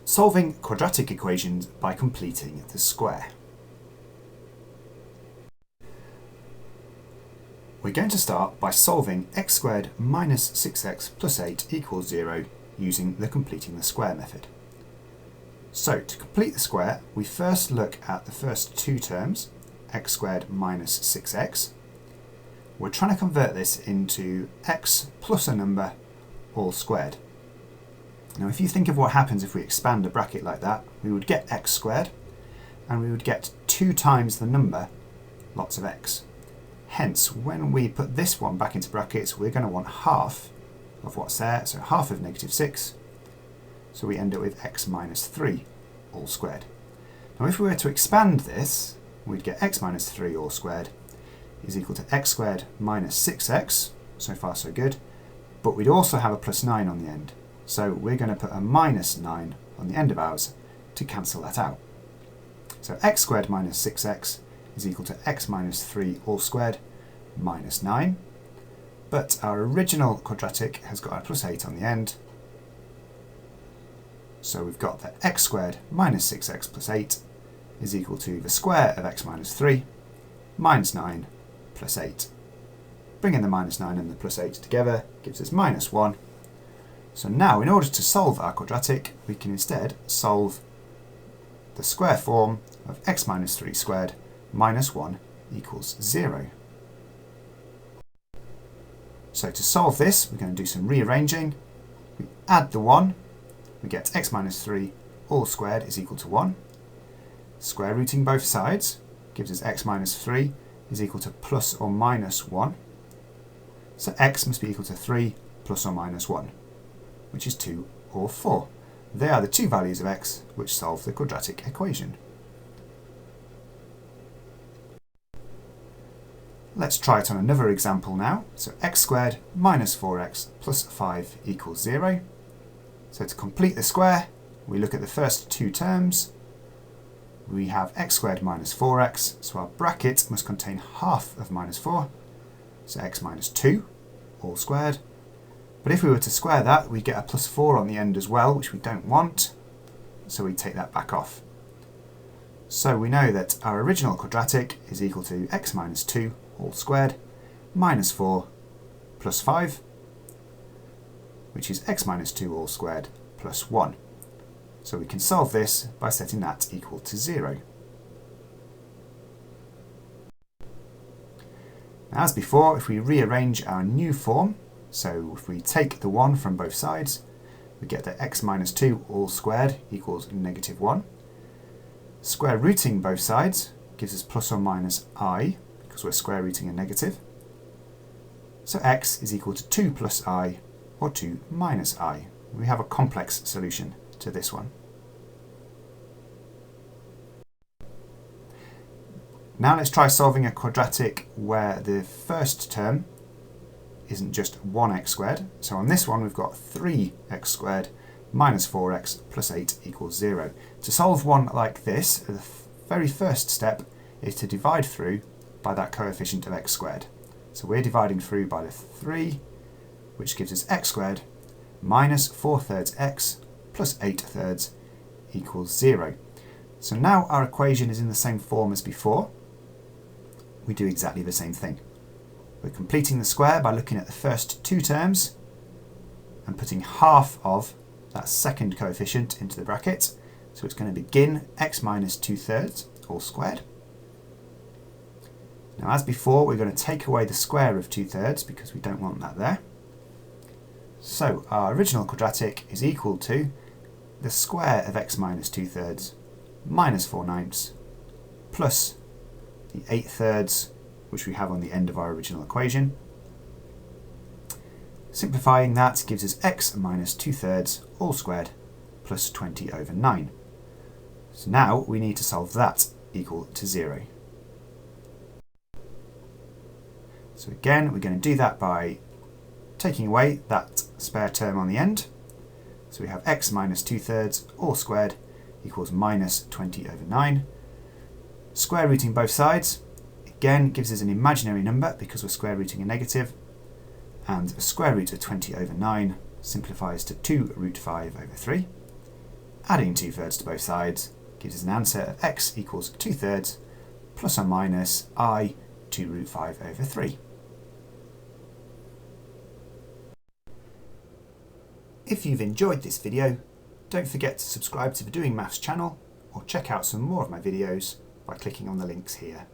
Solving quadratic equations by completing the square. We're going to start by solving x squared minus 6x plus 8 equals 0 using the completing the square method. So to complete the square, we first look at the first two terms, x squared minus 6x. We're trying to convert this into x plus a number all squared. Now if you think of what happens if we expand a bracket like that, we would get x squared and we would get 2 times the number, lots of x. Hence, when we put this one back into brackets, we're going to want half of what's there, so half of negative 6. So we end up with x minus 3 all squared. Now if we were to expand this, we'd get x minus 3 all squared is equal to x squared minus 6x, so far so good, but we'd also have a plus 9 on the end. So we're going to put a minus 9 on the end of ours to cancel that out. So x squared minus 6x is equal to x minus 3 all squared minus 9. But our original quadratic has got a plus 8 on the end. So we've got that x squared minus 6x plus 8 is equal to the square of x minus 3 minus 9 plus 8. Bringing the minus 9 and the plus 8 together gives us minus 1. So now, in order to solve our quadratic, we can instead solve the square form of x minus 3 squared minus 1 equals 0. So to solve this, we're going to do some rearranging. We add the 1, we get x minus 3 all squared is equal to 1. Square rooting both sides gives us x minus 3 is equal to plus or minus 1. So x must be equal to 3 plus or minus 1. Which is 2 or 4. They are the two values of x which solve the quadratic equation. Let's try it on another example now. So x squared minus 4x plus 5 equals 0. So to complete the square, we look at the first two terms. We have x squared minus 4x, so our bracket must contain half of minus 4. So x minus 2 all squared. But if we were to square that, we get a plus 4 on the end as well, which we don't want, so we take that back off. So we know that our original quadratic is equal to x minus 2 all squared minus 4 plus 5, which is x minus 2 all squared plus 1. So we can solve this by setting that equal to 0. Now, as before, if we rearrange our new form, so if we take the 1 from both sides, we get that x minus 2 all squared equals negative 1. Square rooting both sides gives us plus or minus I, because we're square rooting a negative. So x is equal to 2 plus I, or 2 minus I. We have a complex solution to this one. Now let's try solving a quadratic where the first term isn't just 1x squared. So on this one we've got 3x squared minus 4x plus 8 equals 0. To solve one like this, the very first step is to divide through by that coefficient of x squared. So we're dividing through by the 3, which gives us x squared minus 4/3 x plus 8/3 equals 0. So now our equation is in the same form as before. We do exactly the same thing. We're completing the square by looking at the first two terms and putting half of that second coefficient into the bracket. So it's going to begin x minus 2/3 all squared. Now as before, we're going to take away the square of 2/3 because we don't want that there. So our original quadratic is equal to the square of x minus 2/3 minus 4/9 plus the 8/3 which we have on the end of our original equation. Simplifying that gives us x minus 2/3 all squared plus 20 over 9. So now we need to solve that equal to 0. So again, we're going to do that by taking away that spare term on the end. So we have x minus 2/3 all squared equals minus 20 over 9. Square rooting both sides. Again, gives us an imaginary number because we're square rooting a negative, and the square root of 20 over 9 simplifies to 2 root 5 over 3. Adding 2/3 to both sides gives us an answer of x equals 2/3 plus or minus I 2 root 5 over 3. If you've enjoyed this video, don't forget to subscribe to the Doing Maths channel or check out some more of my videos by clicking on the links here.